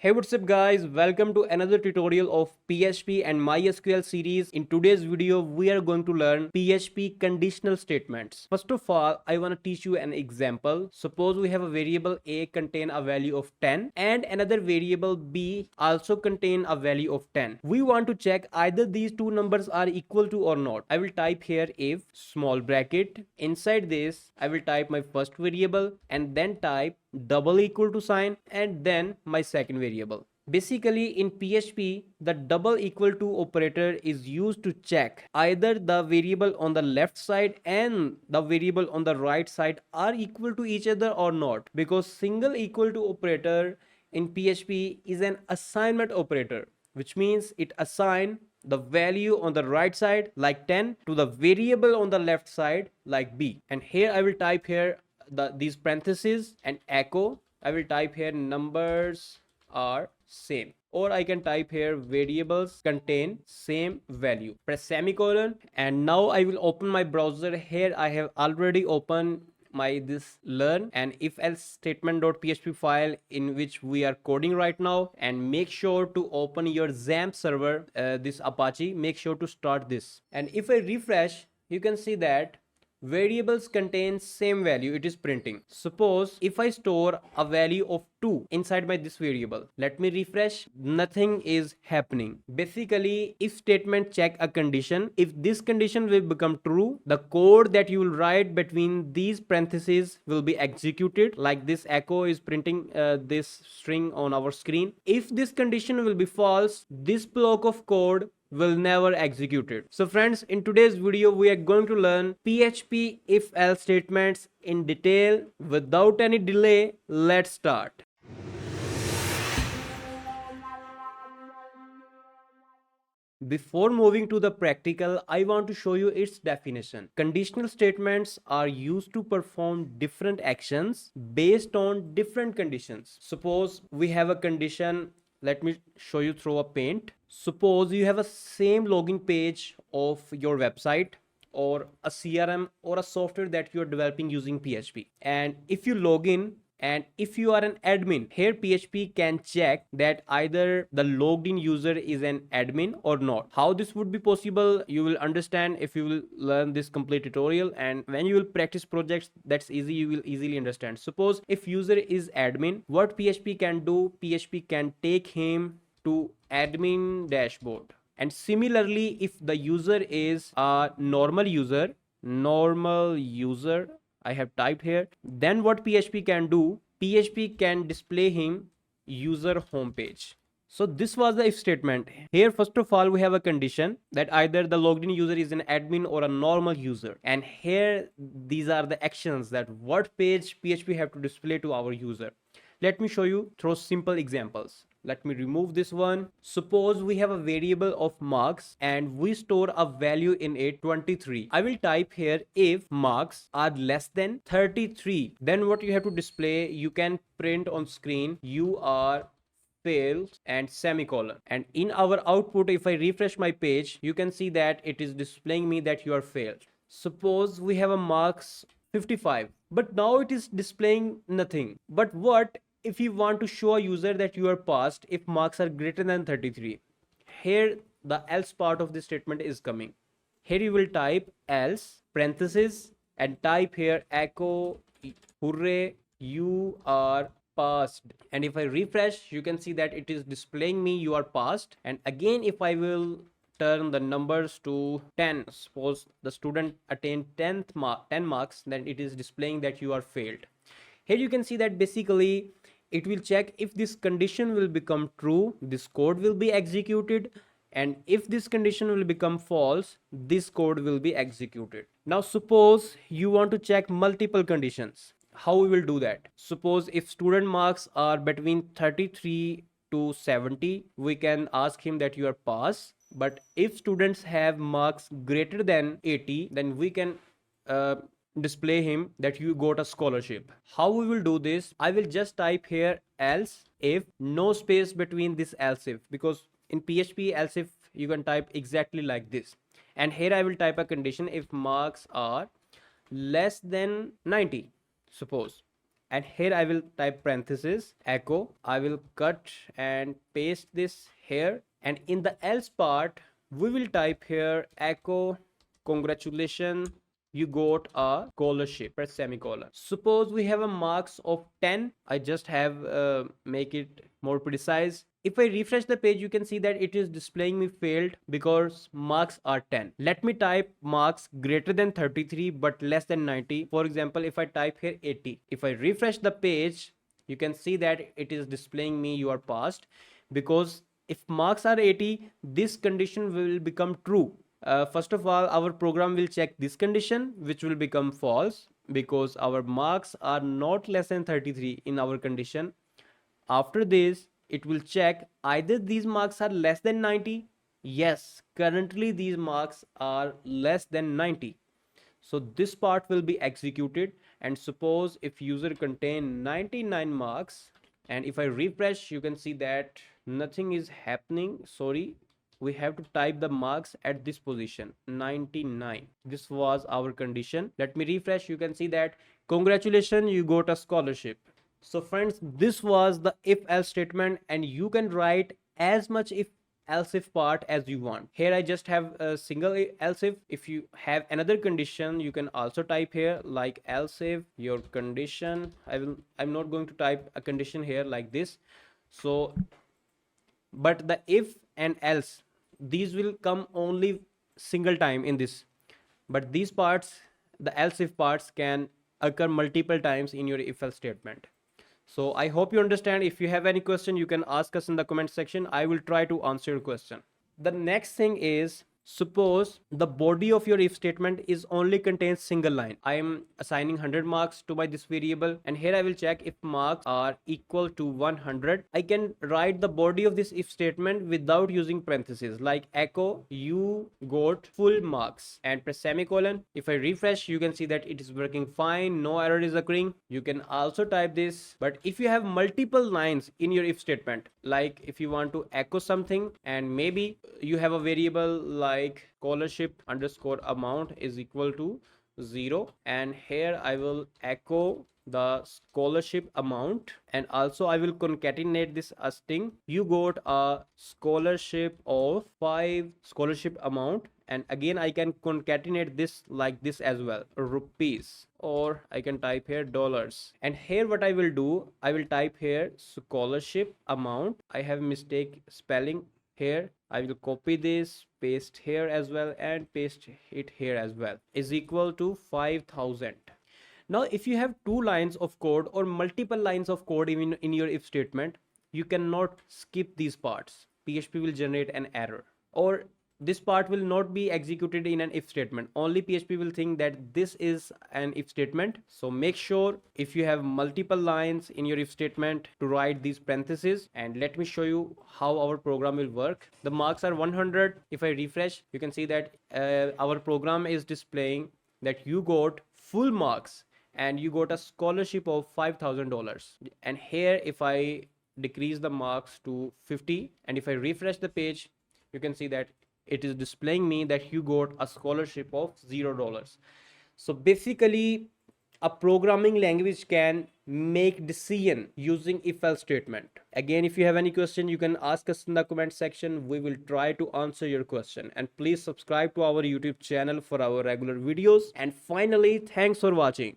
Hey, what's up guys? Welcome to another tutorial of PHP and MySQL series. In today's video, we are going to learn PHP conditional statements. First of all, I want to teach you an example. Suppose we have a variable A contain a value of 10 and another variable B also contain a value of 10. We want to check either these two numbers are equal to or not. I will type here if small bracket. Inside this, I will type my first variable and then type double equal to sign and then my second variable. Basically in PHP, the double equal to operator is used to check either the variable on the left side and the variable on the right side are equal to each other or not, because single equal to operator in PHP is an assignment operator, which means it assign the value on the right side like 10 to the variable on the left side like B. And here I will type here these parentheses and echo. I will type here numbers are same, or I can type here variables contain same value, press semicolon, and now I will open my browser. Here I have already opened my this learn and if else statement.php file in which we are coding right now, and make sure to open your XAMPP server, this Apache. Make sure to start this, and if I refresh, you can see that variables contain same value, it is printing. Suppose if I store a value of 2 inside my this variable, let me refresh, nothing is happening. Basically, if statement check a condition, if this condition will become true, the code that you will write between these parentheses will be executed, like this echo is printing this string on our screen. If this condition will be false, this block of code will never execute it. So friends, in today's video we are going to learn PHP if else statements in detail. Without any delay, let's start. Before moving to the practical, I want to show you its definition. Conditional statements are used to perform different actions based on different conditions. Suppose we have a condition. Let me show you through a paint. Suppose you have a same login page of your website or a CRM or a software that you are developing using PHP. And if you log in, and if you are an admin, here PHP can check that either the logged in user is an admin or not. How this would be possible, you will understand if you will learn this complete tutorial, and when you will practice projects, that's easy, you will easily understand. Suppose if user is admin, what PHP can do, PHP can take him to admin dashboard. And similarly, if the user is a normal user, I have typed here, then what PHP can do, PHP can display him user homepage. So this was the if statement. Here first of all we have a condition that either the logged in user is an admin or a normal user, and here these are the actions that what page PHP have to display to our user. Let me show you through simple examples. Let me remove this one. Suppose we have a variable of marks and we store a value in it 23. I will type here if marks are less than 33, then what you have to display, you can print on screen you are failed and semicolon. And in our output, if I refresh my page, you can see that it is displaying me that you are failed. Suppose we have a marks 55, but now it is displaying nothing. But what if you want to show a user that you are passed if marks are greater than 33? Here the else part of the statement is coming. Here you will type else parenthesis and type here echo hooray you are passed, and if I refresh, you can see that it is displaying me you are passed. And again, if I will turn the numbers to 10, suppose the student attained 10 marks, then it is displaying that you are failed. Here you can see that basically it will check if this condition will become true, this code will be executed, and if this condition will become false, this code will be executed. Now suppose you want to check multiple conditions. How we will do that? Suppose if student marks are between 33 to 70, we can ask him that you are pass. But if students have marks greater than 80, then we can display him that you got a scholarship. How we will do this? I will just type here else if, no space between this else if, because in PHP else if you can type exactly like this. And here I will type a condition if marks are less than 90, suppose, and here I will type parenthesis echo. I will cut and paste this here, and in the else part we will type here echo congratulations, you got a scholarship, press semicolon. Suppose we have a marks of 10. I just have make it more precise. If I refresh the page, you can see that it is displaying me failed because marks are 10. Let me type marks greater than 33 but less than 90. For example, if I type here 80, if I refresh the page, you can see that it is displaying me you are passed, because if marks are 80, this condition will become true. First of all, our program will check this condition, which will become false because our marks are not less than 33 in our condition. After this, it will check either these marks are less than 90. Yes, currently these marks are less than 90. So this part will be executed, and suppose if user contain 99 marks, and if I refresh, you can see that nothing is happening. Sorry, we have to type the marks at this position 99. This was our condition. Let me refresh. You can see that congratulations, you got a scholarship. So friends, this was the if else statement, and you can write as much else if part as you want. Here I just have a single else if. If you have another condition, you can also type here like else if your condition. I'm not going to type a condition here like this. So but the if and else, these will come only single time in this, but these parts, the else if parts, can occur multiple times in your if else statement. So I hope you understand. If you have any question, you can ask us in the comment section. I will try to answer your question. The next thing is, suppose the body of your if statement is only contains single line. I am assigning 100 marks to my this variable, and here I will check if marks are equal to 100. I can write the body of this if statement without using parentheses, like echo you got full marks and press semicolon. If I refresh, you can see that it is working fine, no error is occurring. You can also type this, but if you have multiple lines in your if statement, like if you want to echo something and maybe you have a variable like scholarship underscore amount is equal to 0, and here I will echo the scholarship amount, and also I will concatenate this string you got a scholarship of 5 scholarship amount, and again I can concatenate this like this as well, rupees, or I can type here dollars. And here what I will do, I will type here scholarship amount. I have mistake spelling here. I will copy this, paste here as well, and paste it here as well, is equal to 5000. Now if you have two lines of code or multiple lines of code even in your if statement, you cannot skip these parts. PHP will generate an error, or this part will not be executed in an if statement. Only PHP will think that this is an if statement. So make sure if you have multiple lines in your if statement to write these parentheses, and let me show you how our program will work. The marks are 100. If I refresh, you can see that our program is displaying that you got full marks and you got a scholarship of $5,000. And here if I decrease the marks to 50, and if I refresh the page, you can see that it is displaying me that you got a scholarship of $0. So basically a programming language can make decision using if else statement. Again, if you have any question, you can ask us in the comment section. We will try to answer your question, and please subscribe to our YouTube channel for our regular videos. And finally, thanks for watching.